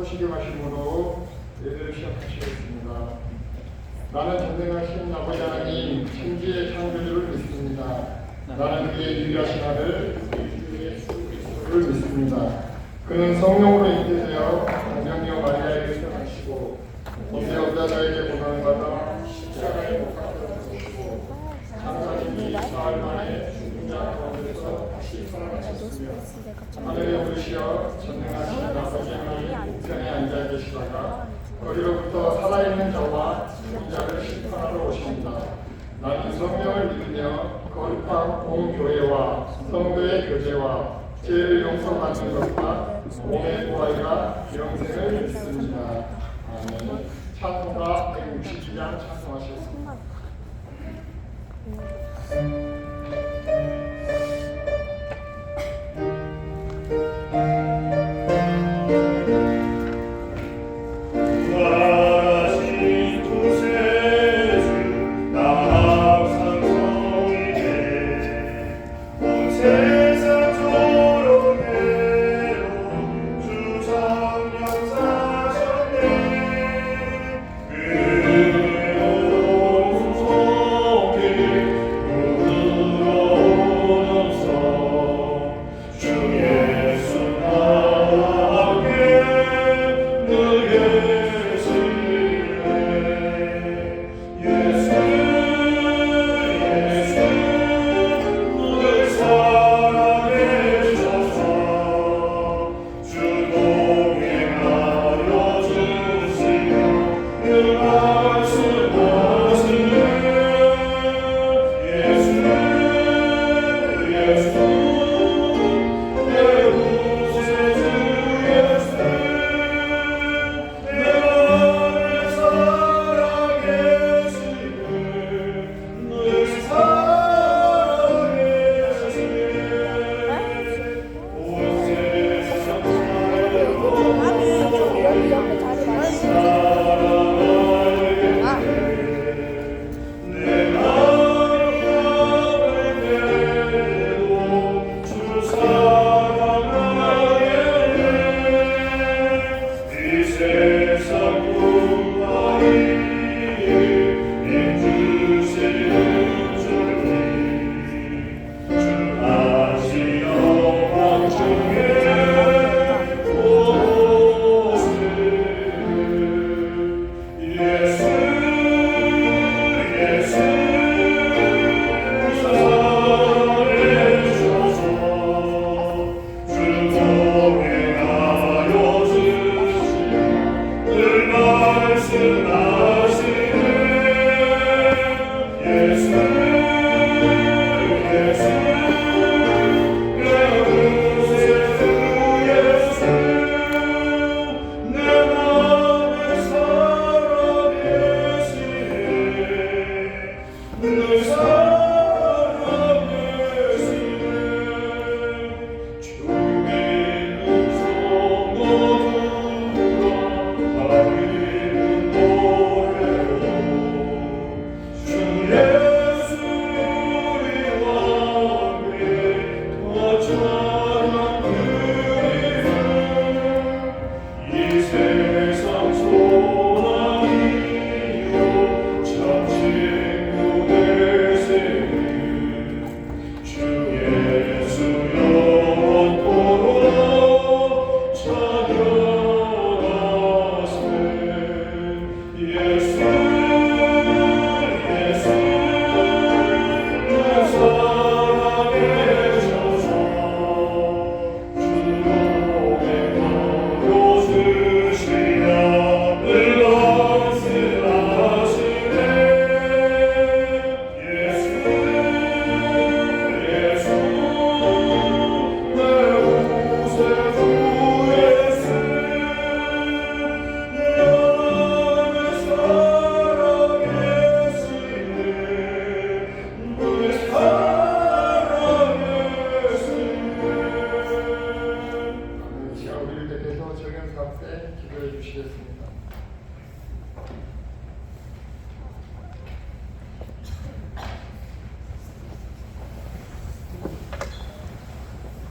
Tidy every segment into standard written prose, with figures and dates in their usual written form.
시경하심으로 예배를 시작하시겠습니다. 나는 전능하신 아버지 하나님 천지의 창조주를 믿습니다. 나는 그의 유일하신 아들 예수 그리스도를 믿습니다. 그는 성령으로 잉태되어 동정녀 마리아에게 태어나시고 본대 여자에게 고난받아 십자가에 못 박혀 죽으시고 장사진 지 사흘 만에 죽은 자 가운데서 다시 살아나셨으며 하늘에 오르시어 전능하신 아버지 하나님 우편에 앉아 계시다가 거기로부터 살아있는 자와 죽은 자를 심판하러 오십니다. 나는 성령을 믿으며 거룩한 공교회와 성도의 교제와 죄를 용서받는 것과 몸의 부활과 영생을 믿습니다. 아멘. 찬송가 162장 찬송하시겠습니다.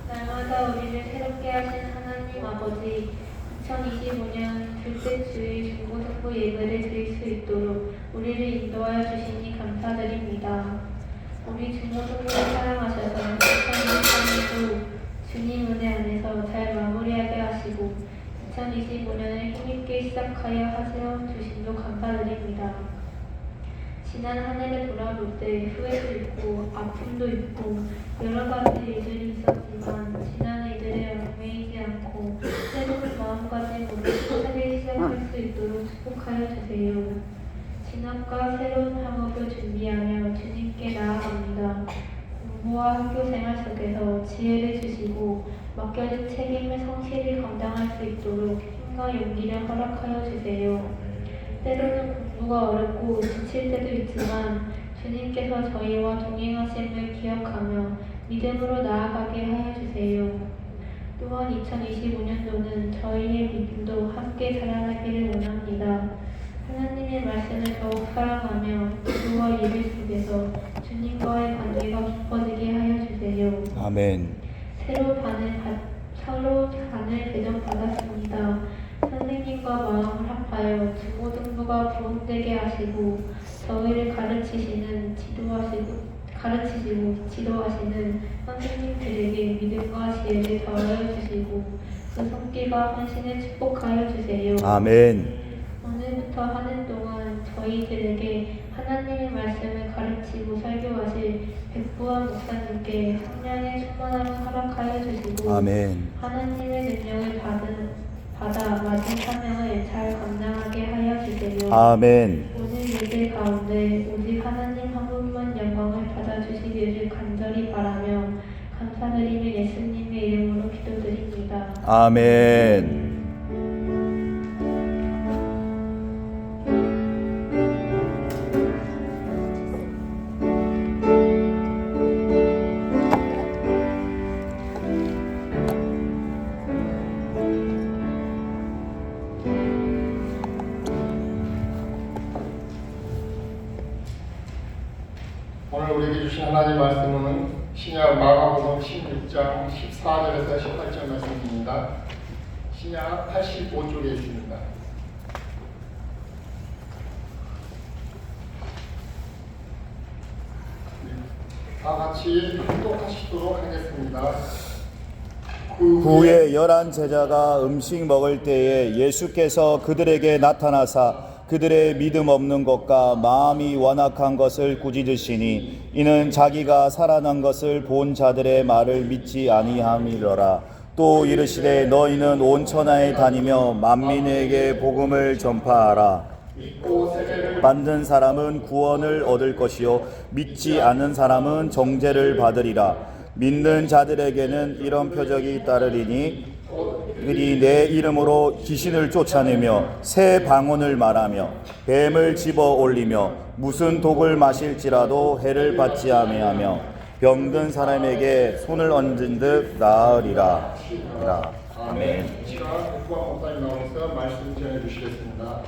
날마다 우리를 새롭게 하시는 하나님 아버지, 2025년 둘째 주일 중고등부 예배를 드릴 수 있도록 우리를 인도하여 주시니 감사드립니다. 우리 중고등부를 사랑하셔서 2023년도 주님 은혜 안에서 잘 마무리하게 하시고 2025년을 힘있게 시작하여 하세요 주심도 감사드립니다. 지난 한 해를 돌아볼 때 후회도 있고 아픔도 있고 여러 가지 일들이 있었지만 지난 일들에 얽매이지 않고 새로운 마음가짐으로 차례 시작할 수 있도록 축복하여 주세요. 진학과 새로운 학업을 준비하며 주님께 나아갑니다. 공부와 학교생활 속에서 지혜를 주시고 맡겨진 책임을 성실히 감당할 수 있도록 힘과 용기를 허락하여 주세요. 때로는 공부가 어렵고 지칠 때도 있지만 주님께서 저희와 동행하심을 기억하며 믿음으로 나아가게 하여 주세요. 또한 2025년도는 저희의 믿음도 함께 자라나기를 원합니다. 하나님의 말씀을 더욱 사랑하며 기도와 예배 속에서 주님과의 관계가 깊어지게 하여 주세요. 아멘. 서로 반을 배정받았습니다. 선생님과 마음을 합하여 중고등부가 부흥되게 하시고 저희를 가르치시고 지도하시는 선생님들에게 믿음과 지혜를 더하여 주시고 그 손길과 헌신을 축복하여 주세요. 아멘. 오늘부터 하는 동안 저희들에게 하나님의 말씀을 가르치고 설교하실 백부한 목사님께 성령의 충만함을 허락하여 주시고 아멘. 하나님의 능력을 받아 맡은 사명을 잘 감당하게 하여 주세요. 아멘. 오늘 예배 가운데 오직 하나님 한 분만 영광을 받아주시기를 간절히 바라며 감사드리며 예수님의 이름으로 기도드립니다. 아멘. 오늘 우리에게 주신 하나님 말씀은 신약 마가복음 16장 14절에서 18절 말씀입니다. 신약 85쪽에 있습니다. 다 같이 합독하시도록 하겠습니다. 그 후에 11 제자가 음식 먹을 때에 예수께서 그들에게 나타나사 그들의 믿음 없는 것과 마음이 완악한 것을 꾸짖으시니 이는 자기가 살아난 것을 본 자들의 말을 믿지 아니함이더라. 또 이르시되 너희는 온 천하에 다니며 만민에게 복음을 전파하라. 만든 사람은 구원을 얻을 것이요 믿지 않는 사람은 정죄를 받으리라. 믿는 자들에게는 이런 표적이 따르리니 그들이 내 이름으로 귀신을 쫓아내며 새 방언을 말하며 뱀을 집어 올리며 무슨 독을 마실지라도 해를 받지 아니하며 병든 사람에게 손을 얹은 듯 나으리라. 아멘. 백부한 목사님 나오셔서 말씀 전해 주시겠습니다.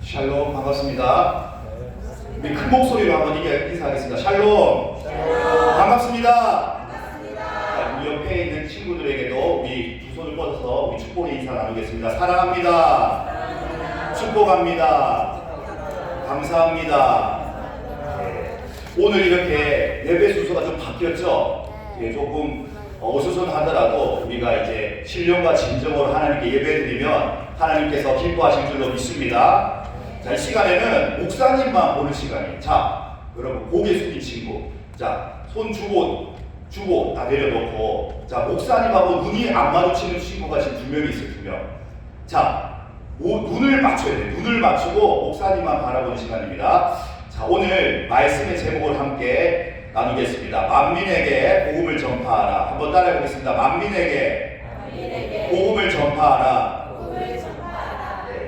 샬롬, 반갑습니다. 우리 큰 목소리로 한번 인사하겠습니다. 샬롬, 반갑습니다. 자, 우리 옆에 있는 친구들에게도 우리 두 손을 뻗어서 우리 축복의 인사 나누겠습니다. 사랑합니다. 축복합니다. 감사합니다. 네. 오늘 이렇게 예배 순서가 좀 바뀌었죠? 네, 조금 어수선하더라도 우리가 이제 신령과 진정으로 하나님께 예배드리면 하나님께서 기뻐하실 줄로 믿습니다. 자, 이 시간에는 목사님만 보는 시간이에요. 자, 여러분 고개 숙인 친구, 자, 손 주고 다 내려놓고, 자, 목사님하고 눈이 안 마주치는 친구가 지금 2명이 있어요. 2명. 자, 눈을 맞춰야 돼요. 눈을 맞추고 목사님만 바라보는 시간입니다. 자, 오늘 말씀의 제목을 함께 나누겠습니다. 만민에게 복음을 전파하라. 한번 따라해 보겠습니다. 만민에게 복음을 전파하라.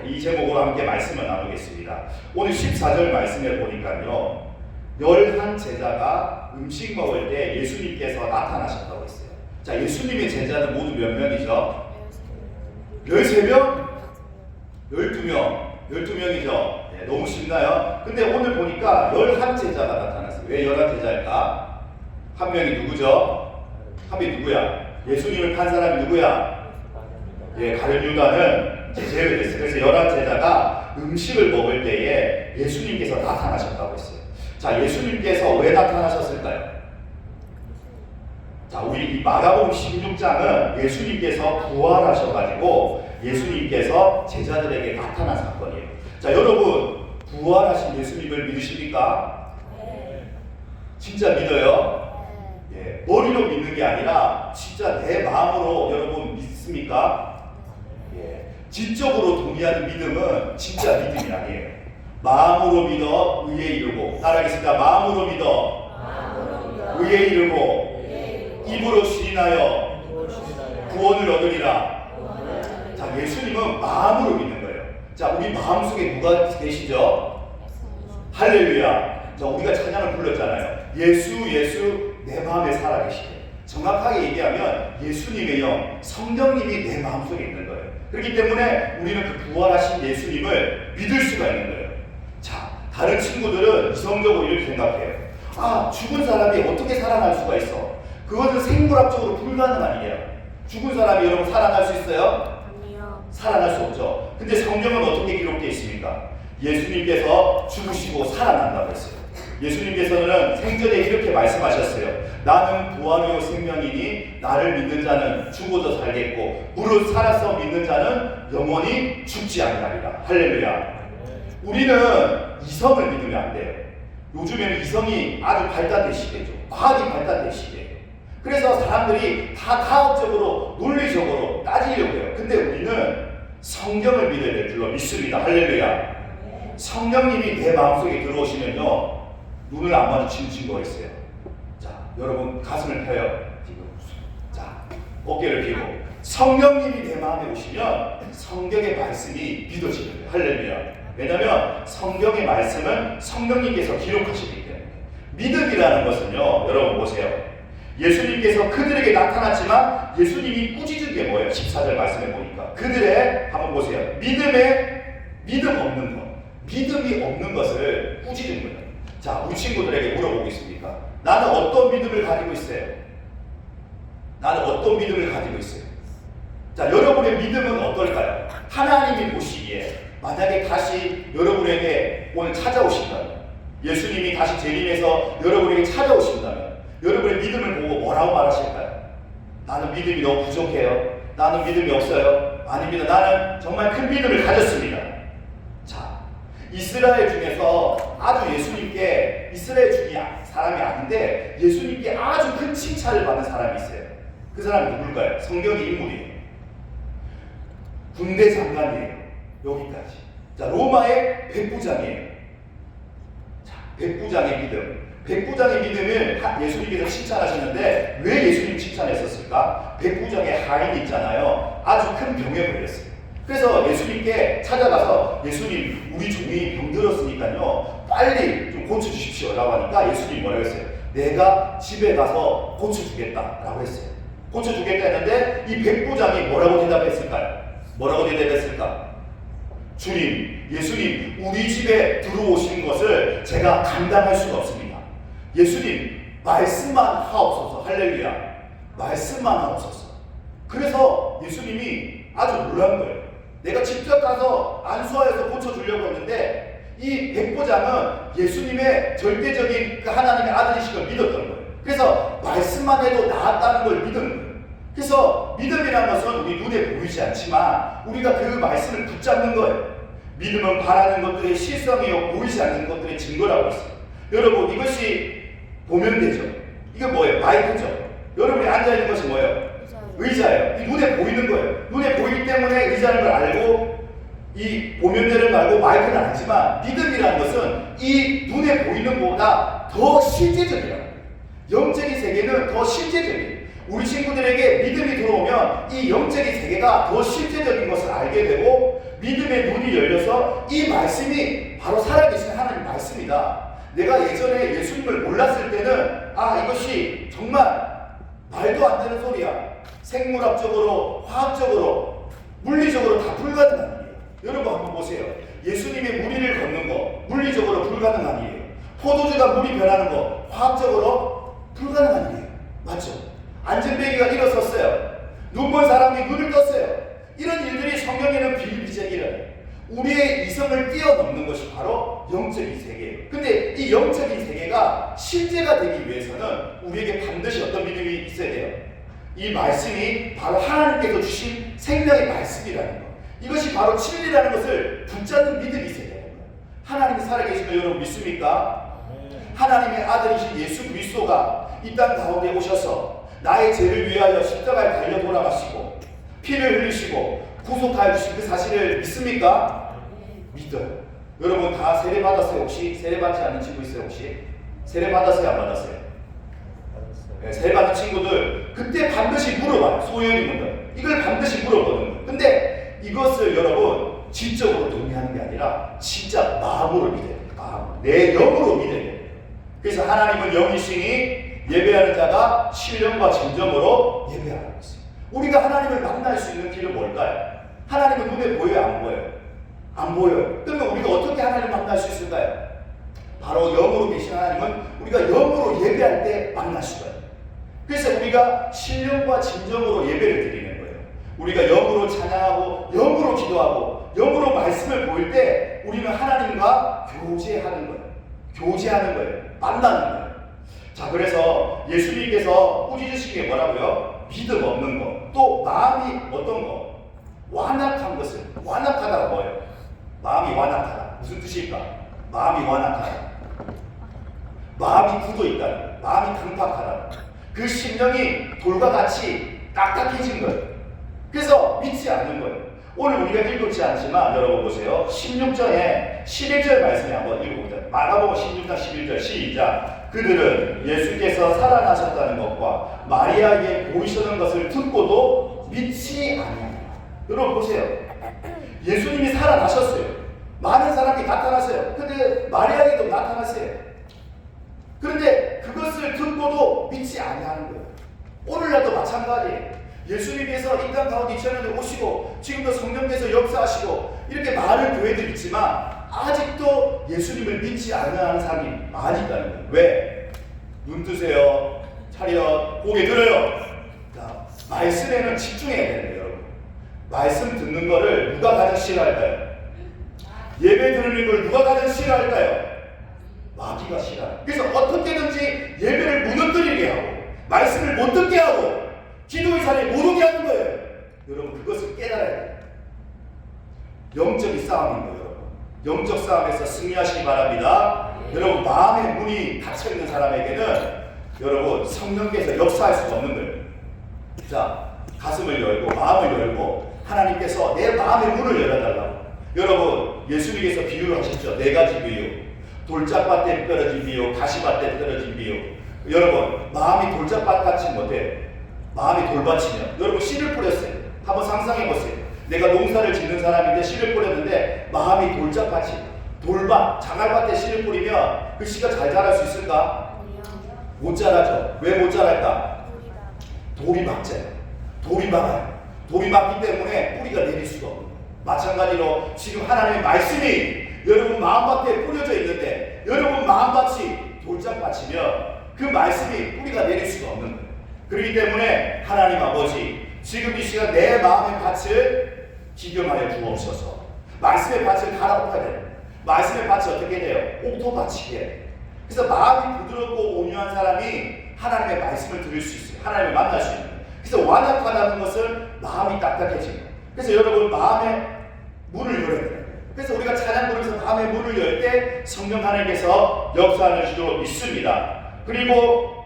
이 제목으로 함께 말씀을 나누겠습니다. 오늘 14절 말씀에 보니까요, 11 제자가 음식 먹을 때 예수님께서 나타나셨다고 했어요. 자, 예수님의 제자는 모두 몇 명이죠? 13명? 12명이죠. 네, 너무 쉽나요? 근데 오늘 보니까 11제자가 나타났어요. 왜 11제자일까? 한 명이 누구죠? 한 명이 누구야? 예수님을 판 사람이 누구야? 예, 가룟 유다는 제외됐어요. 그래서 11제자가 음식을 먹을 때에 예수님께서 나타나셨다고 했어요. 자, 예수님께서 왜 나타나셨을까요? 자, 우리 이 마가복음 16장은 예수님께서 부활하셔가지고 예수님께서 제자들에게 나타난 사건이에요. 자, 여러분 부활하신 예수님을 믿으십니까? 진짜 믿어요? 예, 머리로 믿는 게 아니라 진짜 내 마음으로 여러분 믿습니까? 예, 지적으로 동의하는 믿음은 진짜 믿음이 아니에요. 마음으로 믿어 의에 이르고, 따라하겠습니다. 마음으로 믿어 의에 이르고 입으로 시인하여 구원을 얻으리라. 자, 예수님은 마음으로 믿는 거예요. 자, 우리 마음속에 누가 계시죠? 할렐루야. 자, 우리가 찬양을 불렀잖아요. 예수 예수 내 마음에 살아계시대. 정확하게 얘기하면 예수님의 영, 성령님이 내 마음속에 있는 거예요. 그렇기 때문에 우리는 그 부활하신 예수님을 믿을 수가 있는 거예요. 자, 다른 친구들은 이성적으로 이렇게 생각해요. 아, 죽은 사람이 어떻게 살아날 수가 있어? 그것은 생물학적으로 불가능한 일이에요. 죽은 사람이 여러분 살아날 수 있어요? 아니요. 살아날 수 없죠. 근데 성경은 어떻게 기록되어 있습니까? 예수님께서 죽으시고 살아난다고 했어요. 예수님께서는 생전에 이렇게 말씀하셨어요. 나는 부활이요 생명이니 나를 믿는 자는 죽어도 살겠고 무릇 살아서 믿는 자는 영원히 죽지 아니하리라. 할렐루야. 우리는 이성을 믿으면 안 돼요. 요즘에는 이성이 아주 발달된 시대죠. 과학이 발달된 시대예요. 그래서 사람들이 다 과학적으로 논리적으로 따지려고 해요. 근데 우리는 성경을 믿어야 될 줄로 믿습니다. 할렐루야. 성령님이 내 마음속에 들어오시면요 눈을 안 마주치는 친구가 있어요. 자, 여러분 가슴을 펴요. 지금. 자, 어깨를 펴고 성령님이 내 마음에 오시면 성경의 말씀이 믿어지는 거예요. 할렐루야. 왜냐하면 성경의 말씀은 성령님께서 기록하시기 때문에. 믿음이라는 것은요, 여러분 보세요. 예수님께서 그들에게 나타났지만 예수님이 꾸짖은 게 뭐예요? 14절 말씀해 보니까 그들의, 한번 보세요, 믿음 없는 것, 믿음이 없는 것을 꾸짖은 거예요. 자, 우리 친구들에게 물어보겠습니까? 나는 어떤 믿음을 가지고 있어요? 나는 어떤 믿음을 가지고 있어요? 자, 여러분의 믿음은 어떨까요? 하나님이 보시기에 만약에 다시 여러분에게 오늘 찾아오신다면, 예수님이 다시 재림해서 여러분에게 찾아오신다면 여러분의 믿음을 보고 뭐라고 말하실까요? 나는 믿음이 너무 부족해요. 나는 믿음이 없어요. 아닙니다. 나는 정말 큰 믿음을 가졌습니다. 자, 이스라엘 중에서 아주 예수님께, 이스라엘 중에 사람이 아닌데 예수님께 아주 큰 칭찬을 받은 사람이 있어요. 그 사람이 누굴까요? 성경의 인물이에요. 군대 장관이에요. 여기까지. 자, 로마의 백부장이에요. 자, 백부장의 믿음. 백부장의 믿음을 예수님께서 칭찬하셨는데 왜 예수님 칭찬했었을까? 백부장의 하인이 있잖아요. 아주 큰 병에 걸렸어요. 그래서 예수님께 찾아가서 예수님, 우리 종이 병들었으니까요 빨리 좀 고쳐주십시오 라고 하니까 예수님이 뭐라고 했어요? 내가 집에 가서 고쳐주겠다 라고 했어요. 고쳐주겠다 했는데 이 백부장이 뭐라고 대답했을까요? 뭐라고 대답했을까? 주님, 예수님, 우리 집에 들어오신 것을 제가 감당할 수가 없습니다. 예수님, 말씀만 하옵소서. 할렐루야. 말씀만 하옵소서. 그래서 예수님이 아주 놀란 거예요. 내가 직접 가서 안수하여서 고쳐주려고 했는데 이 백부장은 예수님의 절대적인 그 하나님의 아들이신 걸 믿었던 거예요. 그래서 말씀만 해도 나았다는 걸 믿은 거예요. 그래서 믿음이라는 것은 우리 눈에 보이지 않지만 우리가 그 말씀을 붙잡는 거예요. 믿음은 바라는 것들의 실성이요 보이지 않는 것들의 증거라고 했어요. 여러분, 이것이 보면 되죠. 이거 뭐예요? 마이크죠. 여러분이 앉아있는 것이 뭐예요? 의자예요. 이 눈에 보이는 거예요. 눈에 보이기 때문에 의자는 걸 알고 이 보면대를 알고 마이크는 알지만 믿음이라는 것은 이 눈에 보이는 것보다 더 실제적이라는 거예요. 영적인 세계는 더 실제적이에요. 우리 친구들에게 믿음이 들어오면 이 영적인 세계가 더 실제적인 것을 알게 되고 믿음의 눈이 열려서 이 말씀이 바로 살아계신 하나님 말씀이다. 내가 예전에 예수님을 몰랐을 때는 이것이 정말 말도 안 되는 소리야. 생물학적으로, 화학적으로 물리적으로 다 불가능한 일이에요. 여러분 한번 보세요. 예수님의 무리를 걷는 거 물리적으로 불가능한 일이에요. 포도주가 물이 변하는 거 화학적으로 불가능한 일이에요. 맞죠? 안전뱅이가 일어섰어요. 눈먼 사람이 눈을 떴어요. 이런 일들이 성경에는 비일비재하게 일어나요. 우리의 이성을 뛰어넘는 것이 바로 영적인 세계예요. 근데 이 영적인 세계가 실제가 되기 위해서는 우리에게 반드시 어떤 믿음이 있어야 돼요. 이 말씀이 바로 하나님께서 주신 생명의 말씀이라는 것, 이것이 바로 진리라는 것을 붙잡는 믿음이 있어야 되는 거예요. 하나님이 살아계신 걸 여러분 믿습니까? 하나님의 아들이신 예수 그리스도가 이 땅 가운데 오셔서 나의 죄를 위하여 십자가에 달려 돌아가시고 피를 흘리시고 구속하여 주신 그 사실을 믿습니까? 믿어요. 여러분 다 세례 받았어요? 혹시 세례 받지 않은 친구 있어요? 혹시 세례 받았어요? 안 받았어요? 네, 세례 받은 친구들 그때 반드시 물어봐요. 소연이분들 이걸 반드시 물어보는 거예요. 근데 이것을 여러분 지적으로 동의하는 게 아니라 진짜 마음으로 믿어야 돼요. 마음, 내 영으로 믿어야 돼요. 그래서 하나님은 영이시니 예배하는 자가 신령과 진정으로 예배하고 있어요. 우리가 하나님을 만날 수 있는 길은 뭘까요? 하나님은 눈에 보여요? 안 보여요? 안 보여요. 그러면 우리가 어떻게 하나님을 만날 수 있을까요? 바로 영으로 계신 하나님은 우리가 영으로 예배할 때 만날 수가 있어요. 그래서 우리가 신령과 진정으로 예배를 드리는 거예요. 우리가 영으로 찬양하고 영으로 기도하고 영으로 말씀을 보일 때 우리는 하나님과 교제하는 거예요. 교제하는 거예요. 만나는 거예요. 자, 그래서 예수님께서 꾸짖으신 게 뭐라고요? 믿음 없는 것, 또 마음이 어떤 것? 완악한 것을, 완악하다가 뭐예요? 마음이 완악하다. 무슨 뜻일까? 마음이 완악하다. 마음이 굳어있다는 거예요. 마음이 강팍하다. 그 심령이 돌과 같이 딱딱해진 거예요. 그래서 믿지 않는 거예요. 오늘 우리가 읽지 않지만 여러분 보세요. 16절에 11절 말씀에 한번 읽어보자. 마가복음 16장 11절 시작. 그들은 예수께서 살아나셨다는 것과 마리아에게 보이시는 것을 듣고도 믿지 아니하니라. 여러분 보세요. 예수님이 살아나셨어요. 많은 사람이 나타났어요. 근데 마리아에게도 나타났어요. 그런데 그것을 듣고도 믿지 아니하는 거예요. 오늘날도 마찬가지예요. 예수님께서 이 땅 가운데 2000년에 오시고 지금도 성령께서 역사하시고 이렇게 많은 교회들이 있지만 아직도 예수님을 믿지 않는 사람이 많이 있다는 거예요. 왜? 눈 뜨세요. 차렷. 고개 들어요. 자, 말씀에는 집중해야 되는 거예요. 여러분. 말씀 듣는 거를 누가 가장 싫어할까요? 예배 드리는 걸 누가 가장 싫어할까요? 마귀가 싫어요. 그래서 어떻게든지 예배를 무너뜨리게 하고 말씀을 못 듣게 하고 기도의 자리에 못 오게 하는 거예요. 여러분 그것을 깨달아야 돼요. 영적인 싸움인 거예요. 여러분. 영적 싸움에서 승리하시기 바랍니다. 여러분 마음의 문이 닫혀있는 사람에게는 여러분 성령께서 역사할 수가 없는 거예요. 자, 가슴을 열고 마음을 열고 하나님께서 내 마음의 문을 열어달라고. 여러분 예수님께서 비유를 하셨죠. 4가지 비유. 돌짝밭에 떨어진 비유, 가시밭에 떨어진 비유. 여러분 마음이 돌짝밭 같이 못해요. 마음이 돌밭이면 여러분 씨를 뿌렸어요. 한번 상상해보세요. 내가 농사를 짓는 사람인데 씨를 뿌렸는데 마음이 돌짝밭이 돌밭, 자갈밭에 씨를 뿌리면 그 씨가 잘 자랄 수 있을까? 못 자라죠. 왜 못 자랄까? 돌이 막잖아요. 돌이 막아요. 돌이 막기 때문에 뿌리가 내릴 수가 없는 거예요. 마찬가지로 지금 하나님의 말씀이 여러분 마음밭에 뿌려져 있는데 여러분 마음밭이 돌짝밭이면 그 말씀이 뿌리가 내릴 수가 없는 거예요. 그렇기 때문에 하나님 아버지 지금 이 시간 내 마음의 밭을 기경하여 주옵소서. 말씀의 밭을 갈아엎어야 돼요. 말씀의 밭이 어떻게 돼요? 옥토밭이 돼요. 그래서 마음이 부드럽고 온유한 사람이 하나님의 말씀을 들을 수 있어요. 하나님을 만날 수 있는 거예요. 그래서 완악하다는 것은 마음이 딱딱해지는 거예요. 그래서 여러분 마음의 문을 열어야 돼요. 그래서 우리가 찬양 부르면서 마음의 문을 열 때 성령 하나님께서 역사하는 줄로 믿습니다. 그리고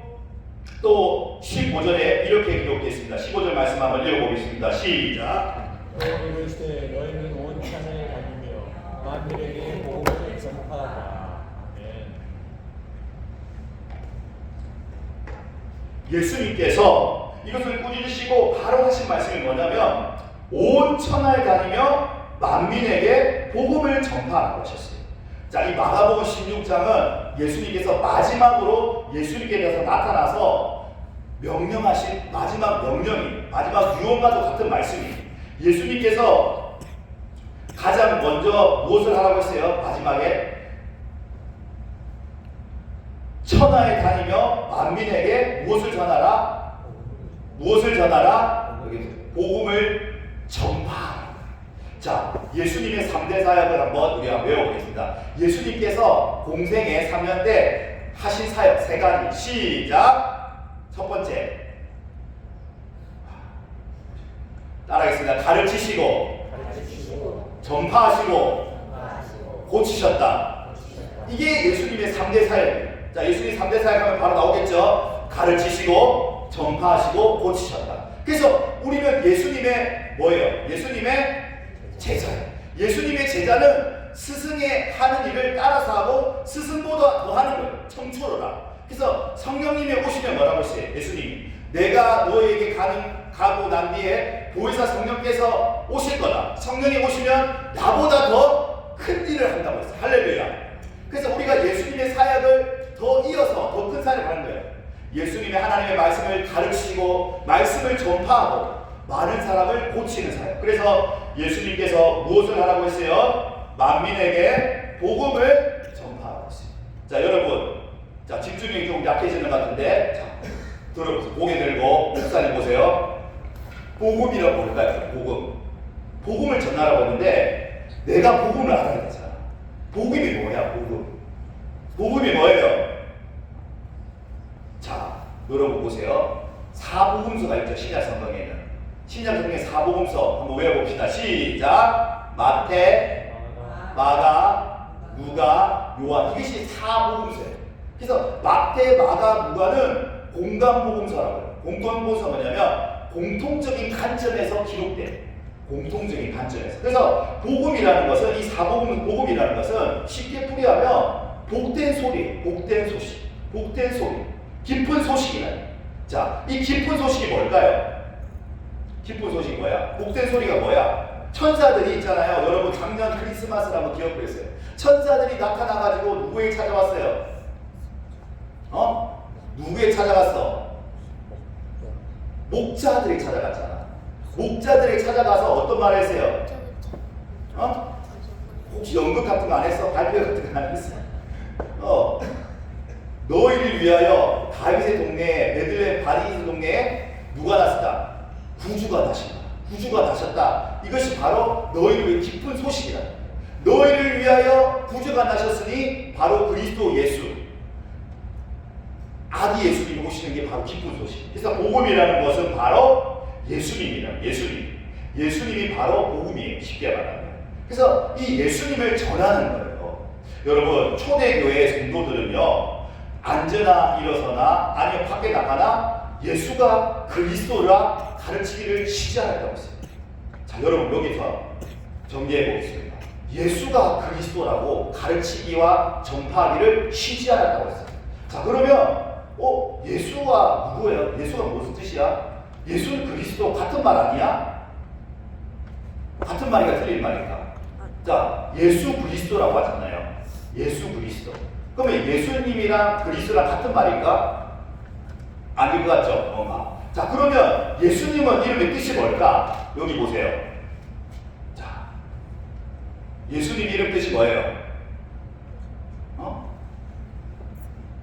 또 15절에 이렇게 기록되어 있습니다. 15절 말씀 한번 읽어보겠습니다. 시작. 이럴 때 너희는 온 땅에 다니며 만민에게 복음을 전파하라. 아멘. 예수님께서 이것을 꾸짖으시고 바로 하신 말씀이 뭐냐면 온 천하에 다니며 만민에게 복음을 전파하라고 하셨어요. 자, 이 마가복음 16장은 예수님께서 마지막으로 예수님께서 나타나서 명령하신 마지막 명령이 마지막 유언과도 같은 말씀이에요. 예수님께서 가장 먼저 무엇을 하라고 했어요? 마지막에 천하에 다니며 만민에게 무엇을 전하라? 무엇을 전하라? 여기 복음을 전파하라. 자, 예수님의 3대 사역을 한번 우리가 외워보겠습니다. 예수님께서 공생애 3년 때 하신 사역 3가지. 시작! 첫 번째, 따라하겠습니다. 가르치시고 전파하시고 고치셨다. 이게 예수님의 3대 사역이에요. 자, 예수님 3대 사역하면 바로 나오겠죠. 가르치시고 전파하시고 고치셨다. 그래서 우리는 예수님의 뭐예요? 예수님의 제자예요. 예수님의 제자는 스승의 하는 일을 따라서 하고 스승보다 더 하는 거예요. 청초로라. 그래서 성령님이 오시면 뭐라고 했어요? 예수님이 내가 너에게 가고 난 뒤에 보혜사 성령께서 오실 거다. 성령이 오시면 나보다 더 큰 일을 한다고 했어요. 할렐루야. 그래서 우리가 예수님의 사역을 더 이어서 더 큰 사역을 하는 거예요. 예수님의 하나님의 말씀을 가르치고 말씀을 전파하고 많은 사람을 고치는 사역. 그래서 예수님께서 무엇을 하라고 했어요? 만민에게 복음을 전파하라고 했어요. 자, 여러분, 자, 집중력이 좀 약해지는 것 같은데, 자, 들어보세요. 고개 들고 목사님 보세요. 복음이란 뭘까요? 복음. 복음을 전하라고 했는데 내가 복음을 알아야 되잖아. 복음이 뭐야? 복음. 복음이 뭐예요? 자, 여러분 보세요. 사복음서가 있죠. 신약 성경에는. 신약 성경의 사복음서 한번 외워봅시다. 시작. 마태, 마가, 누가, 요한. 이것이 사복음서예요. 그래서 마태, 마가, 누가는 공간복음서라고 해요. 공간복음서 뭐냐면 공통적인 관점에서 기록된 공통적인 관점에서. 그래서 복음이라는 것은 이 사복음 복음이라는 것은 쉽게 풀이하면 복된 소리, 복된 소식, 복된 소리, 깊은 소식이라는. 자, 이 깊은 소식이 뭘까요? 깊은 소식이 뭐야? 복된 소리가 뭐야? 천사들이 있잖아요. 여러분 작년 크리스마스를 한번 기억해보세요. 천사들이 나타나가지고 누구에게 찾아왔어요? 누구에게 찾아갔어? 목자들에게 찾아갔잖아. 목자들에게 찾아가서 어떤 말을 했어요? 혹시 연극 같은 거 안 했어? 발표 같은 거 안 했어? 너희를 위하여 다윗의 동네에 베들레헴 바리스 동네에 누가 났다? 구주가 나신다. 구주가 나셨다. 이것이 바로 너희를 위해 깊은 소식이다. 너희를 위하여 구주가 나셨으니 바로 그리스도 예수. 아기 예수님이 오시는 게 바로 깊은 소식. 그래서 복음이라는 것은 바로 예수님이다. 예수님이 바로 복음이에요. 쉽게 말하면. 그래서 이 예수님을 전하는 거예요. 여러분 초대교회 성도들은요, 앉으나 일어서나 아니면 밖에 나가나 예수가 그리스도라 가르치기를 쉬지 않았다고 했습니다. 자, 여러분 여기서 정리해 보겠습니다. 예수가 그리스도라고 가르치기와 전파하기를 쉬지 않았다고 했습니다. 자, 그러면 예수가 누구예요? 예수가 무슨 뜻이야? 예수는 그리스도 같은 말 아니야? 같은 말인가 틀린 말인가? 자, 예수 그리스도라고 하잖아요. 예수 그리스도. 그러면 예수님이랑 그리스도랑 같은 말인가? 아닌 것 같죠? 뭔가. 자, 그러면 예수님은 이름의 뜻이 뭘까? 여기 보세요. 자, 예수님 이름 뜻이 뭐예요?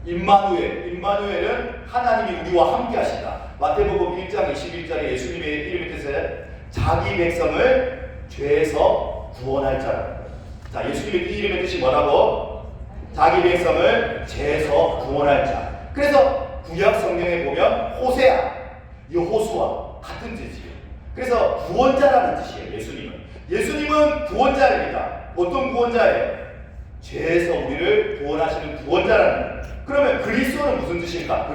임마누엘은 하나님이 우리와 함께 하시다. 마태복음 1장 21절에 예수님의 이름의 뜻은 자기 백성을 죄에서 구원할 자라는 거예요. 자, 예수님의 이름의 뜻이 뭐라고? 자기 백성을 죄에서 구원할 자. 그래서 구약 성경에 보면 호세아, 여호수아 같은 뜻이에요. 그래서 구원자라는 뜻이에요. 예수님은 구원자입니다. 어떤 구원자예요? 죄에서 우리를 구원하시는 구원자라는 거예요. 그러면 그리스도는 무슨 뜻일까?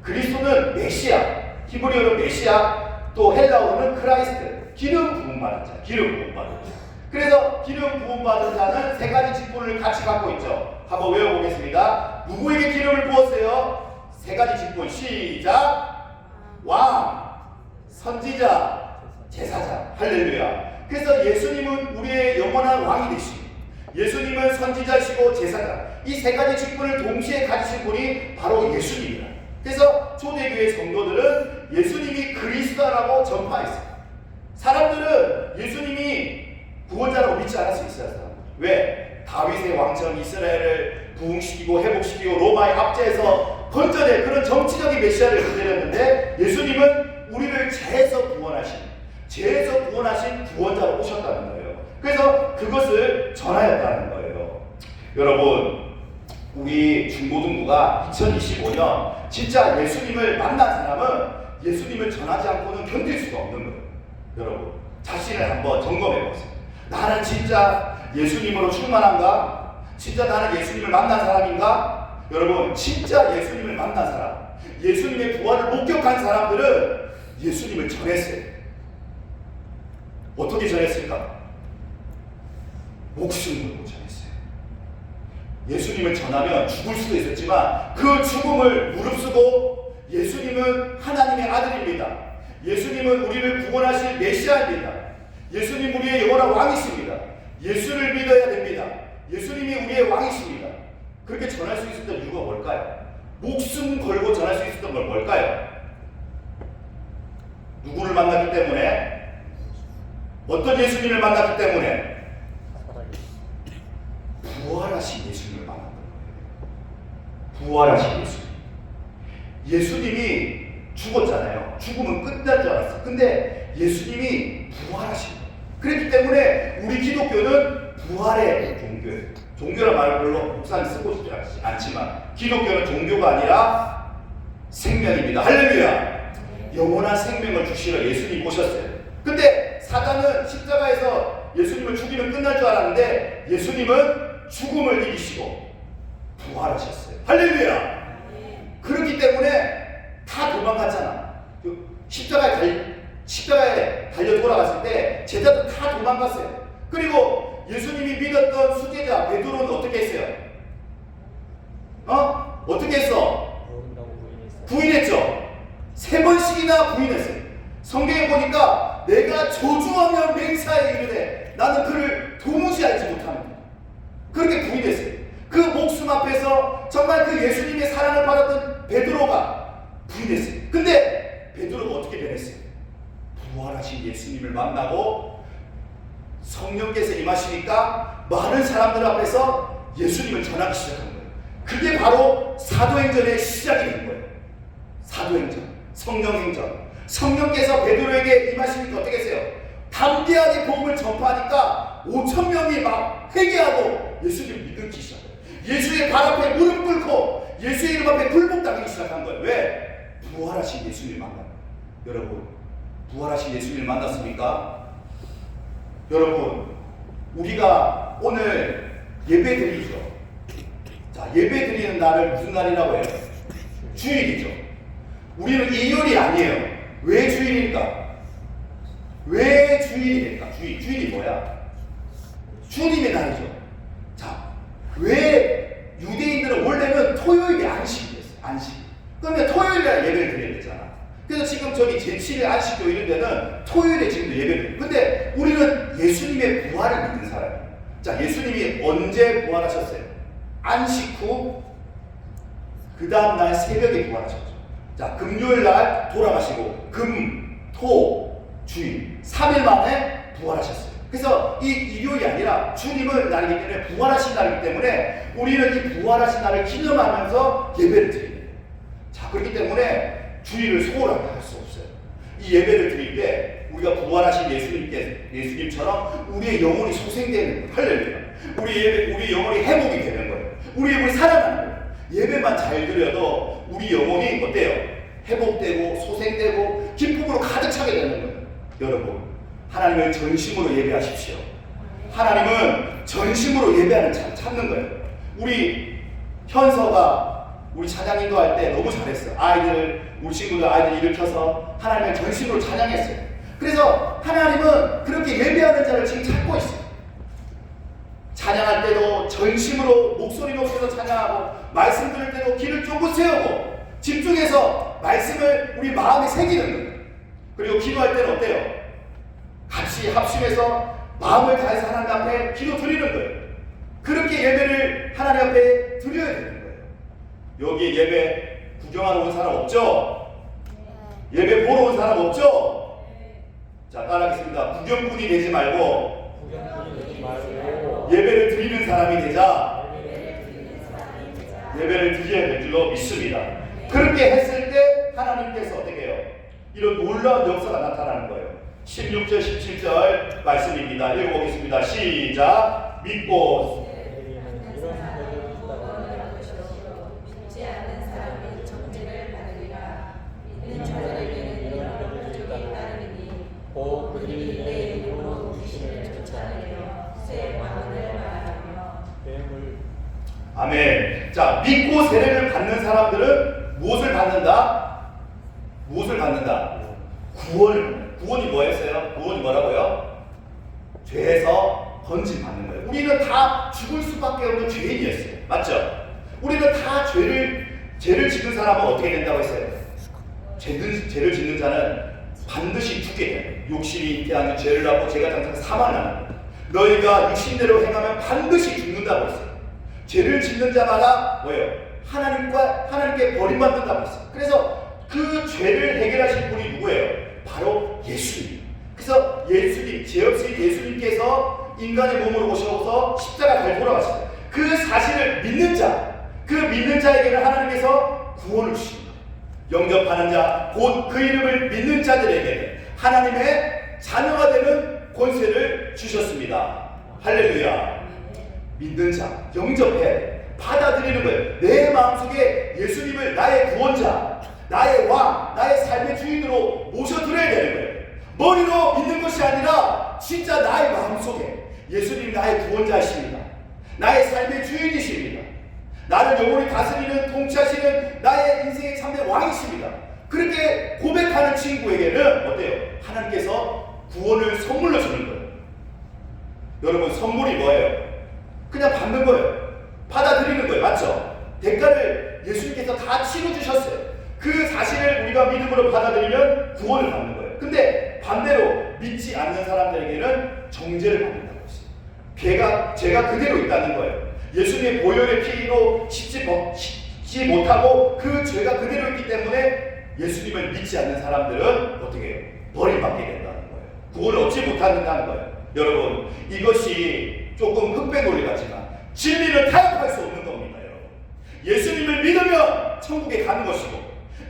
그리스도는 메시아, 히브리어는 메시아, 또 헬라어는 크라이스트, 기름 부음 받은 자, 기름 부음 받은 자. 그래서 기름 부음 받은 자는 세 가지 직분을 같이 갖고 있죠. 한번 외워보겠습니다. 누구에게 기름을 부었어요? 세 가지 직분. 시작. 왕, 선지자, 제사장. 할렐루야. 그래서 예수님은 우리의 영원한 왕이 되시고, 예수님은 선지자시고 제사장. 이 세 가지 직분을 동시에 가지신 분이 바로 예수님이다. 그래서 초대교회 성도들은 예수님이 그리스도라고 전파했어요. 사람들은 예수님이 구원자라고 믿지 않을 수 있어요. 사람들. 왜? 다윗의 왕처럼 이스라엘을 부흥시키고 회복시키고 로마의 압제에서 건져낼 그런 정치적인 메시아를 기다렸는데 예수님은 우리를 죄에서 구원하신 구원자로 오셨다는 거예요. 그래서 그것을 전하였다는 거예요. 여러분, 우리 중고등부가 2025년 진짜 예수님을 만난 사람은 예수님을 전하지 않고는 견딜 수가 없는 거예요. 여러분, 자신을 한번 점검해 보세요. 나는 진짜 예수님으로 충만한가? 진짜 나는 예수님을 만난 사람인가? 여러분, 진짜 예수님을 만난 사람, 예수님의 부활을 목격한 사람들은 예수님을 전했어요. 어떻게 전했을까? 목숨을 걸고 전했어요. 예수님을 전하면 죽을 수도 있었지만 그 죽음을 무릅쓰고 예수님은 하나님의 아들입니다. 예수님은 우리를 구원하실 메시아입니다. 예수님 우리의 영원한 왕이십니다. 예수를 믿어야 됩니다. 예수님이 우리의 왕이십니다. 그렇게 전할 수 있었던 이유가 뭘까요? 목숨 걸고 전할 수 있었던 건 뭘까요? 누구를 만났기 때문에? 어떤 예수님을 만났기 때문에? 부활하신 예수님을 만났던 거예요. 부활하신 예수님. 예수님이 죽었잖아요. 죽음은 끝날 줄 알았어요. 근데 예수님이 부활하신 거예요. 그렇기 때문에 우리 기독교는 부활의 종교예요. 종교란 말을 별로 목사님 쓰고 싶지 않지만 기독교는 종교가 아니라 생명입니다. 할렐루야. 영원한 생명을 주시러 예수님 오셨어요. 근데 사단은 십자가에서 예수님을 죽이면 끝날 줄 알았는데 예수님은 죽음을 이기시고 부활하셨어요. 할렐루야. 그렇기 때문에 다 도망갔잖아. 십자가에 달려 돌아갔을 때 제자들 다 도망갔어요. 그리고 예수님이 믿었던 수제자 베드로는 어떻게 했어요? 어떻게 했어? 부인했죠. 3번씩이나 부인했어요. 성경에 보니까 내가 저주하며 맹세하여 이르되 나는 그를 도무지 알지 못합니다. 그렇게 부인했어요. 그 목숨 앞에서 정말 그 예수님의 사랑을 받았던 베드로가 부인했어요. 근데 베드로가 어떻게 변했어요? 부활하신 예수님을 만나고 성령께서 임하시니까 많은 사람들 앞에서 예수님을 전하기 시작한 거예요. 그게 바로 사도행전의 시작이 된 거예요. 사도행전, 성령행전. 성령께서 베드로에게 임하시니까 어떻게 했어요? 담대하게 복음을 전파하니까 5,000명이 막 회개하고 예수님을 믿기 시작해요. 예수의 발 앞에 무릎 꿇고 예수의 이름 앞에 굴복당하기 시작한 거예요. 왜? 부활하신 예수님을 만났어요. 여러분, 부활하신 예수님을 만났습니까? 여러분, 우리가 오늘 예배 드리죠. 자, 예배 드리는 날을 무슨 날이라고 해요? 주일이죠. 우리는 일요일이 아니에요. 왜 주일일까? 왜 주일일까? 주일이 뭐야? 주님의 날이죠. 자, 왜 유대인들은 원래는 토요일이 안식이었어요. 안식. 그러면 토요일날 예배를 드려야 되잖아. 그래서 지금 저기 제7일 안식교 이런 데는 토요일에 지금도 예배를 드려요. 근데 우리는 예수님의 부활을 믿는 사람이에요. 자, 예수님이 언제 부활하셨어요? 안식 후 그 다음날 새벽에 부활하셨죠. 자, 금요일날 돌아가시고 금, 토, 주일 3일 만에 부활하셨어요. 그래서 이 일요일이 아니라 주님의 날이기 때문에 부활하신 날이기 때문에 우리는 이 부활하신 날을 기념하면서 예배를 드려요. 자, 그렇기 때문에 주일을 소홀하게 할 수 없어요. 이 예배를 드릴 때 우리가 부활하신 예수님처럼 우리의 영혼이 소생되는 거예요. 할렐루야. 우리 영혼이 회복이 되는 거예요. 우리 영혼이 살아나는 거예요. 예배만 잘 드려도 우리 영혼이 어때요? 회복되고 소생되고 기쁨으로 가득 차게 되는 거예요. 여러분, 하나님을 전심으로 예배하십시오. 하나님은 전심으로 예배하는 자를 찾는 거예요. 우리 현서가 우리 찬양인도 할 때 너무 잘했어요. 우리 친구들 아이들 일으켜서 하나님을 전심으로 찬양했어요. 그래서 하나님은 그렇게 예배하는 자를 지금 찾고 있어요. 찬양할 때도 전심으로 목소리 높여서 찬양하고 말씀 들을 때도 귀를 쫑긋 세우고 집중해서 말씀을 우리 마음에 새기는 거예요. 그리고 기도할 때는 어때요? 같이 합심해서 마음을 다해서 하나님 앞에 기도 드리는 거예요. 그렇게 예배를 하나님 앞에 드려야 되는 거예요. 여기에 예배 구경하러 온 사람 없죠? 예배 보러 온 사람 없죠? 자, 따라하겠습니다. 구경꾼이 되지 말고 구경꾼이 되지 말고 예배를 드리는 사람이 되자. 예배를 드려야 될 줄로 믿습니다. 그렇게 했을 때 하나님께서 어떻게 해요? 이런 놀라운 역사가 나타나는 거예요. 16절 17절 말씀입니다. 읽어보겠습니다. 시작. 믿고 이런 대적이 있다고 믿지 않는 사람이 정죄를 받으리라. 믿는 자들에게는 이런 표적이 따르니 곧 그들이 내 이름으로 귀신을 쫓아내며 새 방언을 말하며 뱀을 아멘. 자, 믿고 세례를 받는 사람들은 무엇을 받는다? 무엇을 받는다? 구원을 받는다. 구원이 뭐였어요? 구원이 뭐라고요? 죄에서 건짐받는 거예요. 우리는 다 죽을 수밖에 없는 죄인이었어요. 맞죠? 우리는 다 죄를 짓는 사람은 어떻게 된다고 했어요? 죄를 짓는 자는 반드시 죽게 돼요. 욕심이 잉태하는 죄를 하고 죄가 장차 사망을 하는 거예요. 너희가 육신대로 행하면 반드시 죽는다고 했어요. 죄를 짓는 자마다 뭐예요? 하나님께 버림받는다고 했어요. 그래서 그 죄를 해결하실 분이 누구예요? 바로 예수님. 그래서 예수님, 죄 없이 예수님께서 인간의 몸으로 오셔서 십자가 잘 돌아가셨어요. 그 사실을 믿는 자, 그 믿는 자에게는 하나님께서 구원을 주십니다. 영접하는 자, 곧 그 이름을 믿는 자들에게는 하나님의 자녀가 되는 권세를 주셨습니다. 할렐루야. 믿는 자, 영접해야 돼. 받아들이는 거예요. 내 마음속에 예수님을 나의 구원자, 나의 왕, 나의 삶의 주인으로 모셔드려야 되는 거예요. 머리로 믿는 것이 아니라 진짜 나의 마음속에 예수님 나의 구원자이십니다. 나의 삶의 주인이십니다. 나를 영원히 다스리는 통치하시는 나의 인생의 참된 왕이십니다. 그렇게 고백하는 친구에게는 어때요? 하나님께서 구원을 선물로 주는 거예요. 여러분, 선물이 뭐예요? 그냥 받는 거예요. 받아들이는 거예요. 맞죠? 대가를 예수님께서 다 치러주셨어요. 그 사실을 우리가 믿음으로 받아들이면 구원을 받는 거예요. 근데 반대로 믿지 않는 사람들에게는 정죄를 받는다고 했어요. 죄가 그대로 있다는 거예요. 예수님의 보혈의 피로 씻지 못하고 그 죄가 그대로 있기 때문에 예수님을 믿지 않는 사람들은 어떻게 해요? 버림받게 된다는 거예요. 구원을 얻지 못한다는 거예요. 여러분, 이것이 조금 흑백 논리 같지만 진리는 타협할 수 없는 겁니다. 여러분, 예수님을 믿으면 천국에 가는 것이고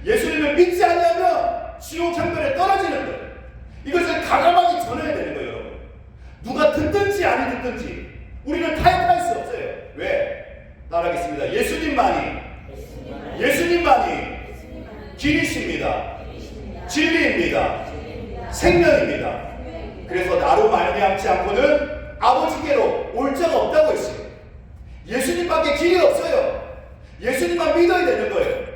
예수님을 믿지 않으면 지옥 형벌에 떨어지는 거예요. 이것을 가감하게 전해야 되는 거예요. 여러분, 누가 듣든지 아니 듣든지 우리는 타협할 수 없어요. 왜? 따라하겠습니다. 예수님만이 길이십니다. 진리입니다. 생명입니다. 그래서 나로 말미암지 않고는 아버지께로 올 자가 없다고 했어요. 예수님밖에 길이 없어요. 예수님만 믿어야 되는 거예요.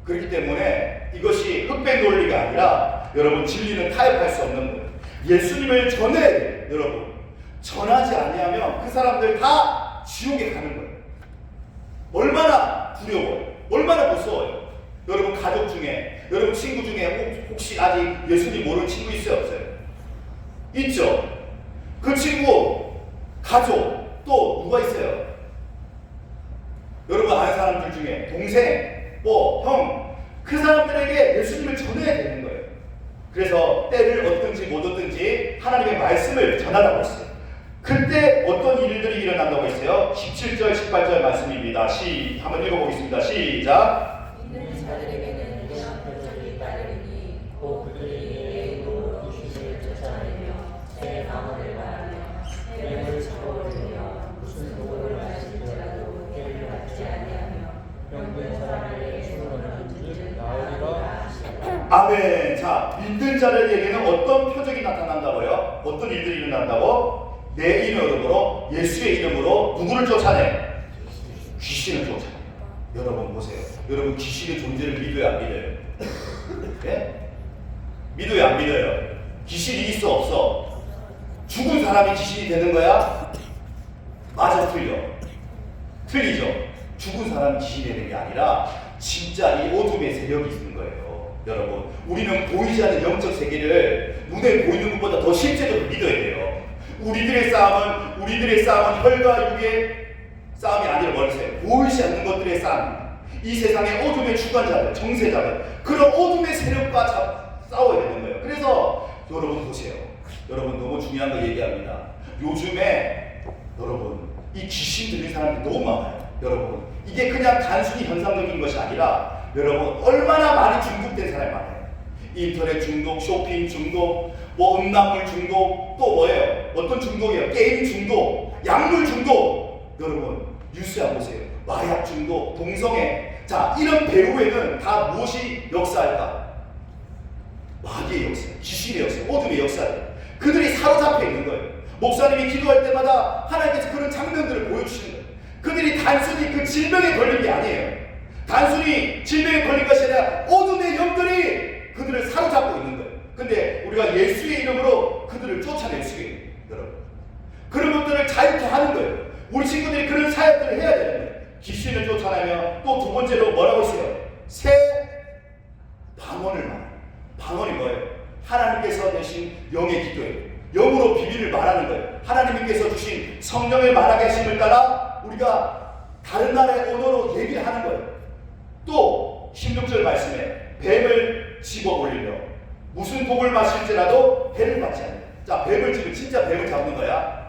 그렇기 때문에 이것이 흑백 논리가 아니라 여러분, 진리는 타협할 수 없는 거예요. 예수님을 전해야 돼요. 여러분, 전하지 아니하면 그 사람들 다 지옥에 가는 거예요. 얼마나 두려워요. 얼마나 무서워요. 여러분, 가족 중에, 여러분 친구 중에 혹시 아직 예수님 모르는 친구 있어요? 없어요? 있죠? 그 친구, 가족, 또 누가 있어요? 여러분 아는 사람들 중에 동생, 형, 그 사람들에게 예수님을 전해야 되는 거예요. 그래서 때를 얻든지 못 얻든지 하나님의 말씀을 전하라고 했어요. 그때 어떤 일들이 일어난다고 했어요? 17절, 18절 말씀입니다. 한번 읽어보겠습니다. 시작. 믿는 자들에게는 이런 표적이 따르니 곧 그들이 내 이름으로 귀신을 쫓아내며 새 방언을 말하며 뱀을 잡아오르며 무슨 도구를 마실지라도 해를 받지 아니하며 병든 사람에게 주문하는 줄 나으리라. 아멘. 자, 믿는 자들에게는 어떤 표적이 나타난다고요? 어떤 일들이 일어난다고? 내 이름으로, 예수의 이름으로 누구를 쫓아내? 귀신을 쫓아내. 여러분 보세요. 여러분, 귀신의 존재를 믿어요, 안 믿어요? 네? 믿어요, 안 믿어요? 귀신이 있어, 없어? 죽은 사람이 귀신이 되는 거야? 맞아, 틀려? 틀리죠? 죽은 사람이 귀신이 되는 게 아니라 진짜 이 어둠의 세력이 있는 거예요. 여러분, 우리는 보이지 않는 영적 세계를 눈에 보이는 것보다 더 실제적으로 믿어야 돼요. 우리들의 싸움은 혈과 육의 싸움이 아니라 뭐였어요? 보이지 않는 것들의 싸움. 이 세상의 어둠의 주관자들, 정세자들, 그런 어둠의 세력과 싸워야 되는 거예요. 그래서 그래서 여러분 보세요. 여러분 너무 중요한 거 얘기합니다. 요즘에 여러분 이 귀신 들린 사람들이 너무 많아요. 여러분 이게 그냥 단순히 현상적인 것이 아니라 여러분 얼마나 많이 중독된 사람이 많아요. 인터넷 중독, 쇼핑 중독, 뭐 음란물 중독, 또 뭐예요? 어떤 중독이에요? 게임 중독, 약물 중독. 여러분 뉴스에 한번 보세요. 마약 중독, 동성애. 자, 이런 배후에는 다 무엇이 역사할까? 마귀의 역사, 귀신의 역사, 어둠의 역사예요. 그들이 사로잡혀 있는 거예요. 목사님이 기도할 때마다 하나님께서 그런 장면들을 보여주시는 거예요. 그들이 단순히 그 질병에 걸린 게 아니에요. 단순히 질병에 걸린 것이 아니라 어둠의 영들이 그들을 사로잡고 있는 거예요. 근데 우리가 예수의 이름으로 그들을 쫓아낼 수 있는 거예요. 여러분 그런 것들을 자유케 하는 거예요. 우리 친구들이 그런 사역들을 해야 되는 거예요. 귀신을 쫓아내면 또 두 번째로 뭐라고 했어요? 새 방언을 말해요. 방언이 뭐예요? 하나님께서 내신 영의 기도예요. 영으로 비밀을 말하는 거예요. 하나님께서 주신 성령의 말하게 하심을 따라 우리가 다른 나라의 언어로 얘기를 하는 거예요. 또 16절 말씀에 뱀을 집어 올리며 무슨 독을 마실지라도 해를 받지 않아요. 자, 뱀을 집으면 진짜 뱀을 잡는 거야.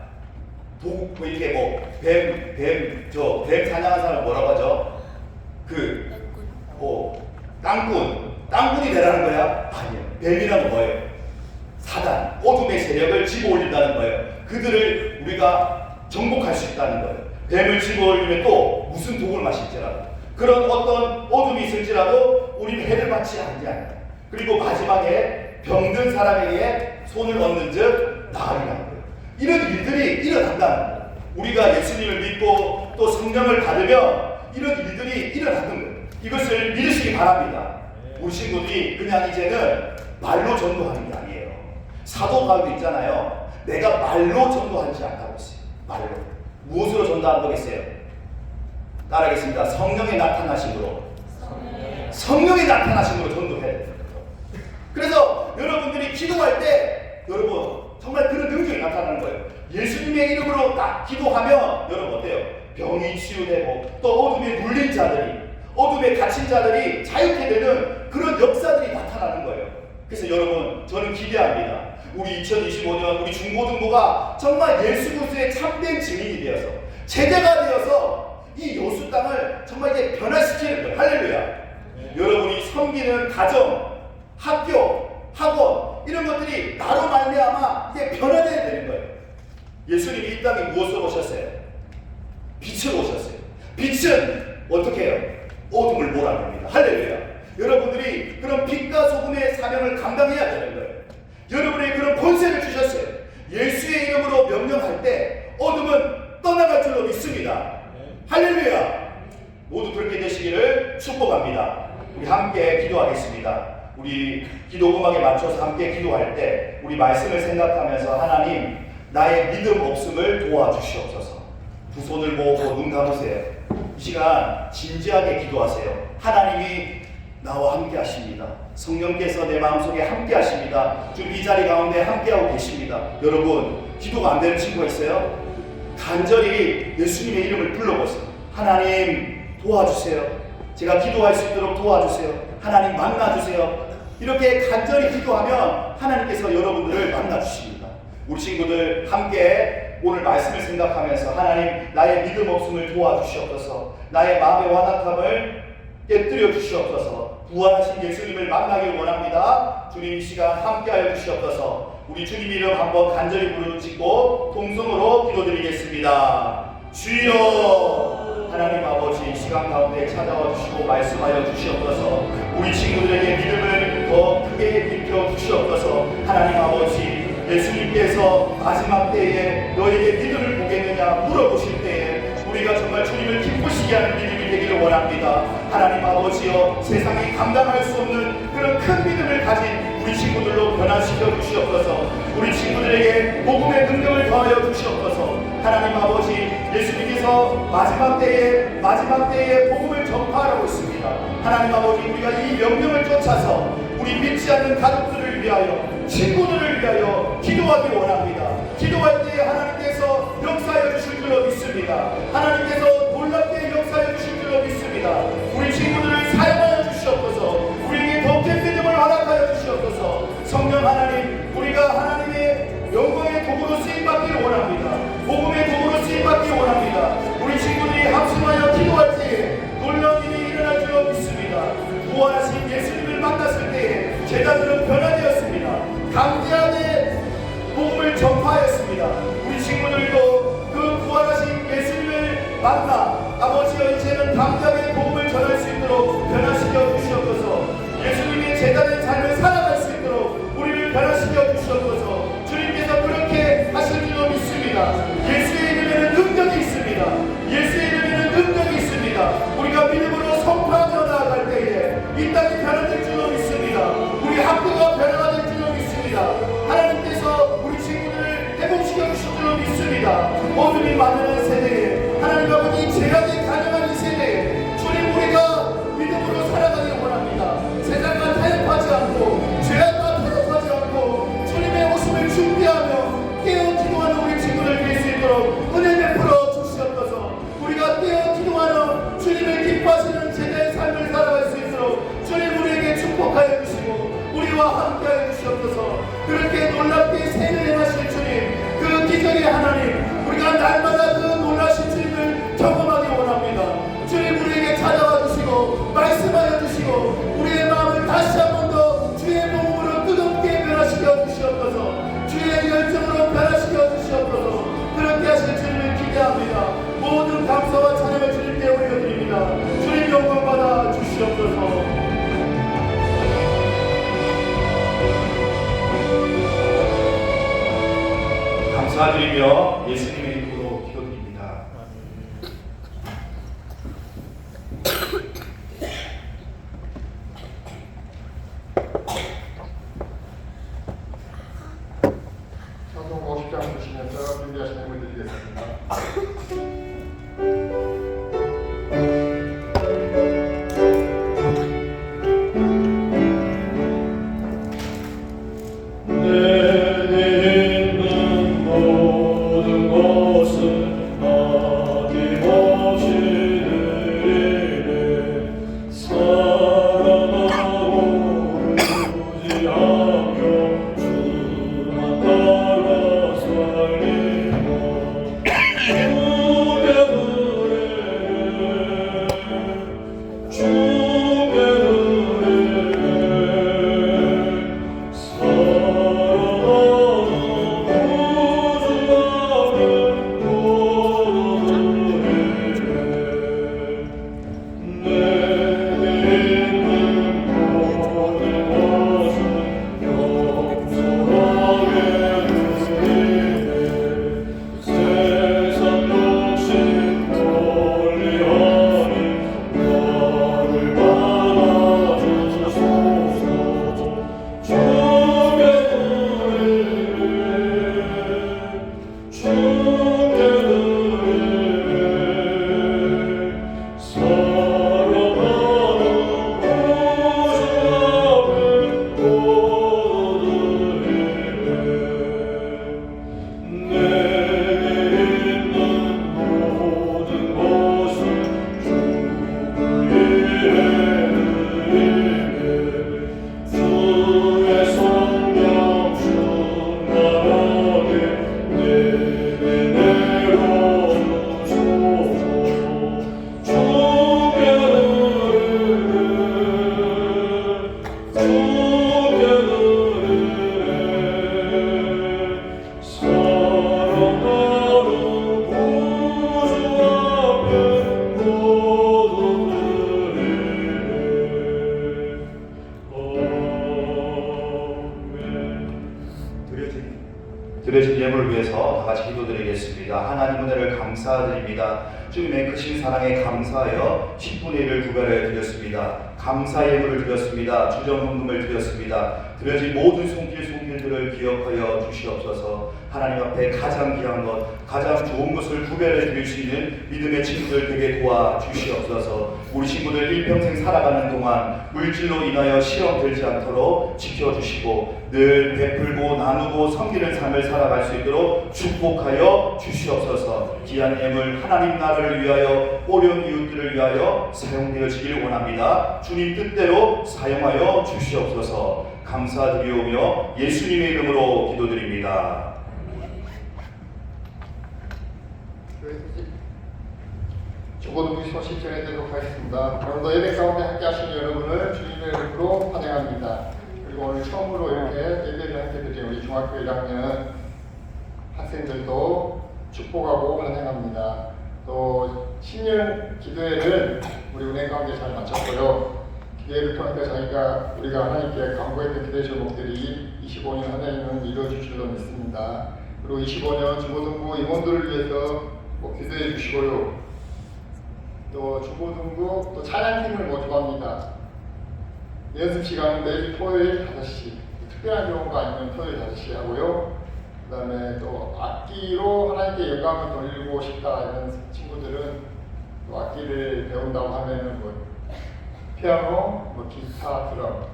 뭐 이렇게 뱀 사냥하는 사람 뭐라고 하죠? 땅꾼이 되라는 거야? 아니에요. 뱀이란 뭐예요? 사단, 어둠의 세력을 집어 올린다는 거예요. 그들을 우리가 정복할 수 있다는 거예요. 뱀을 집어 올리면 또 무슨 독을 마실지라도 그런 어떤 어둠이 있을지라도 우리는 해를 받지 않냐. 그리고 마지막에 병든 사람에게 손을 얹는 즉 나으리라는 거예요. 이런 일들이 일어난다는 거예요. 우리가 예수님을 믿고 또 성령을 받으면 이런 일들이 일어나는 거예요. 이것을 믿으시기 바랍니다. 우리 친구들이 그냥 이제는 말로 전도하는 게 아니에요. 사도 바울도 있잖아요. 내가 말로 전도하지 않다고 했어요. 말로. 무엇으로 전도한다고 했어요? 따라하겠습니다. 성령의 나타나심으로. 성령의 나타나심으로 전도해야 돼요. 그래서 여러분들이 기도할 때 여러분 정말 그런 능력이 나타나는 거예요. 예수님의 이름으로 딱 기도하면 여러분 어때요? 병이 치유되고 또 어둠에 물린 자들이 어둠에 갇힌 자들이 자유케 되는 그런 역사들이 나타나는 거예요. 그래서 여러분 저는 기대합니다. 우리 2025년 우리 중고등부가 정말 예수 그리스도의 참된 증인이 되어서 제자가 되어서 이 여수 땅을 정말 이제 변화시키는 거예요. 할렐루야. 여러분이 섬기는 가정, 학교, 학원 이런 것들이 나로 말미암아 이제 변화되어야 되는 거예요. 예수님이 이 땅에 무엇으로 오셨어요? 빛으로 오셨어요. 빛은 어떻게 해요? 어둠을 몰아냅니다. 할렐루야. 여러분들이 그런 빛과 소금의 사명을 감당해야 되는 거예요. 여러분에게 그런 권세를 주셨어요. 예수의 이름으로 명령할 때 어둠은 떠나갈 줄로 믿습니다. 할렐루야. 모두 그렇게 되시기를 축복합니다. 우리 함께 기도하겠습니다. 우리 기도 음악에 맞춰서 함께 기도할 때 우리 말씀을 생각하면서 하나님 나의 믿음 없음을 도와주시옵소서. 두 손을 모으고 눈 감으세요. 이 시간 진지하게 기도하세요. 하나님이 나와 함께 하십니다. 성령께서 내 마음속에 함께 하십니다. 지금 이 자리 가운데 함께하고 계십니다. 여러분 기도가 안 되는 친구가 있어요? 간절히 예수님의 이름을 불러보세요. 하나님 도와주세요. 제가 기도할 수 있도록 도와주세요. 하나님 만나주세요. 이렇게 간절히 기도하면 하나님께서 여러분들을 만나주십니다. 우리 친구들 함께 오늘 말씀을 생각하면서 하나님 나의 믿음 없음을 도와주시옵소서. 나의 마음의 완악함을 깨뜨려 주시옵소서. 부활하신 예수님을 만나길 원합니다. 주님 이 시간 함께하여 주시옵소서. 우리 주님 이름 한번 간절히 부르짖고 통성으로 기도드리겠습니다. 주여 하나님 아버지 이 시간 가운데 찾아와 주시고 말씀하여 주시옵소서. 우리 친구들에게 믿음을 더 크게 일으켜 주시옵소서. 하나님 아버지 예수님께서 마지막 때에 너에게 믿음을 보겠느냐 물어보실 때에 우리가 정말 주님을 기쁘시게 하는 믿음이 되기를 원합니다. 하나님 아버지여 세상이 감당할 수 없는 그런 큰 믿음을 가진 우리 친구들로 변화시켜 주시옵소서. 우리 친구들에게 복음의 능력을 더하여 주시옵소서. 하나님 아버지 예수님께서 마지막 때에 복음을 전파하라고 했습니다. 하나님 아버지 우리가 이 명령을 쫓아서 우리 믿지 않는 가족들을 위하여 친구들을 위하여 기도하기 원합니다. 기도할 때 하나님께서 역사하여 주실 줄로 믿습니다. 하나님께서 놀랍게 역사하여 주실 줄로 믿습니다. 우리 친구들을 사용하여 주시옵소서. 우리에게 더 큰 믿음을 허락하여 주시옵소서. 성령 하나님 만나 아버지여 이제는 담대하게 복음을 전할 수 있도록 변화시켜 주시옵소서. 예수님의 제자된 삶을 살아갈 수 있도록 우리를 변화시켜 주시옵소서. 주님께서 그렇게 하실 줄로 믿습니다. 예수의 이름에는 능력이 있습니다. 예수의 이름에는 능력이 있습니다. 우리가 믿음으로 선포하며 나아갈 때에 이 땅이 변화될 줄로 믿습니다. 우리 학교가 변화가 될 줄로 믿습니다. 하나님께서 우리 친구들을 회복시켜 주실 줄로 믿습니다. 어둠이 많은 세대에 하나님 아버지 제약이 가능한 이 세대에 주님 우리가 믿음으로 살아가기를 원합니다. 세상과 타협하지 않고 죄악과 타협하지 않고 주님의 오심을 준비하며 깨어 기도하는 우리 친구들 될 수 있도록 은혜 베풀어 주시옵소서. 우리가 깨어 기도하는 주님을 기뻐하시는 제자의 삶을 살아갈 수 있도록 주님 우리에게 축복하여 주시고 우리와 함께하여 주시옵소서. 그렇게 놀랍게 세를 행하실 주님, 그 기적의 하나님, 우리가 날마다 그 놀라신 주님을 경험하기 원합니다. 주님 우리에게 찾아와 주시고 말씀하여 주시고 우리의 마음을 다시 한 번 더 주의 몸으로 뜨겁게 변화시켜 주시옵소서. 주의 열정으로 변화시켜 주시옵소서. 그렇게 하실 주님을 기대합니다. 모든 감사와 찬양을 주님께 올려드립니다. 주님 영광 받아 주시옵소서. 감사드리며 예수님의 이름으로 기도드립니다. 찬송 50장 주시면서 준비하신 예물 드리겠습니다. 드려진 예물을 위해서 다 같이 기도드리겠습니다. 하나님 은혜를 감사드립니다. 주님의 크신 사랑에 감사하여 10분의 1을 구별해 드렸습니다. 감사 예물을 드렸습니다. 주정헌금을 드렸습니다. 드려진 모든 손길들을 기억하여 주시옵소서. 하나님 앞에 가장 귀한 것, 가장 좋은 것을 구별해 드릴 수 있는 믿음의 친구들 되게 도와주시옵소서. 우리 친구들 일평생 살아가는 동안 물질로 인하여 시험 들지 않도록 지켜주시고 늘 베풀고 나누고 섬기는 삶을 살아갈 수 있도록 축복하여 주시옵소서. 귀한 예물 하나님 나라를 위하여 어려운 이웃들을 위하여 사용되어지기를 원합니다. 주님 뜻대로 사용하여 주시옵소서. 감사드리오며 예수님의 이름으로 기도드립니다. 주보도 90원 전해드리도록 하겠습니다. 오늘도 예배 가운데 함께 하신 여러분을 주님의 이름으로 환영합니다. 그리고 오늘 처음으로 이렇게 예배를 함께 드린 우리 중학교 1학년 학생들도 축복하고 환영합니다. 또 신년 기도회를 우리 은행 가운데 잘 마쳤고요. 기도회를 통해서 우리가 하나님께 간구했던 기도의 제목들이 25년 하나님은 이루어질 줄로 믿습니다. 그리고 25년 중고등부 임원들을 위해서 기도해 주시고요. 또 중고등부 또 찬양팀을 모집합니다. 연습 시간은 매주 토요일 5시, 특별한 경우가 아니면 토요일 5시 하고요. 그 다음에 또 악기로 하나님께 영광을 돌리고 싶다 이런 친구들은 또 악기를 배운다고 하면은 뭐 피아노, 뭐 기타, 드럼,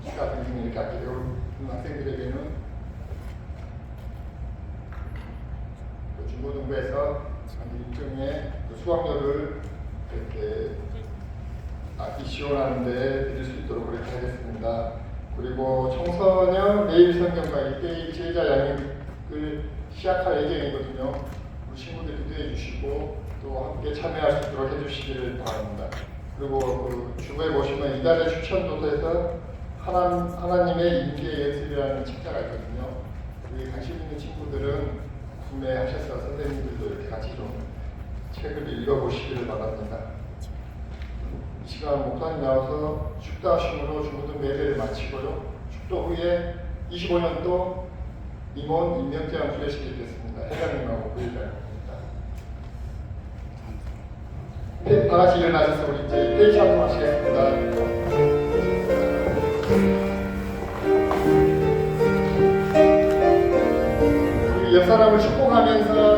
기타 등등 이렇게 악기 배우는 학생들에게는 또 중고등부에서 일종의 수강료를 이렇게 악기 지원하는데 드릴 수 있도록 그렇게 하겠습니다. 그리고 청소년 매일 성경과 1대1 제자 양육을 시작할 예정이거든요. 우리 친구들 기도해 주시고 또 함께 참여할 수 있도록 해주시기를 바랍니다. 그리고 그 주부에 보시면 이달의 추천도서에서 하나님의 인계 연습이라는 책자가 있거든요. 여기 관심 있는 친구들은 구매하셔서 선생님들도 이렇게 같이 좀 책을 읽어보시기를 바랍니다. 이 시간 목사님 나와서 축도하심으로 중고등부 예배를 마치고요. 축도 후에 25년도 임원 임명장 주례식이 됐습니다. 회장님하고 부회장입니다. 다 같이 일어나셔서 우리 이제 페이지 한번 하시겠습니다. 우리 옆사람을 축복하면서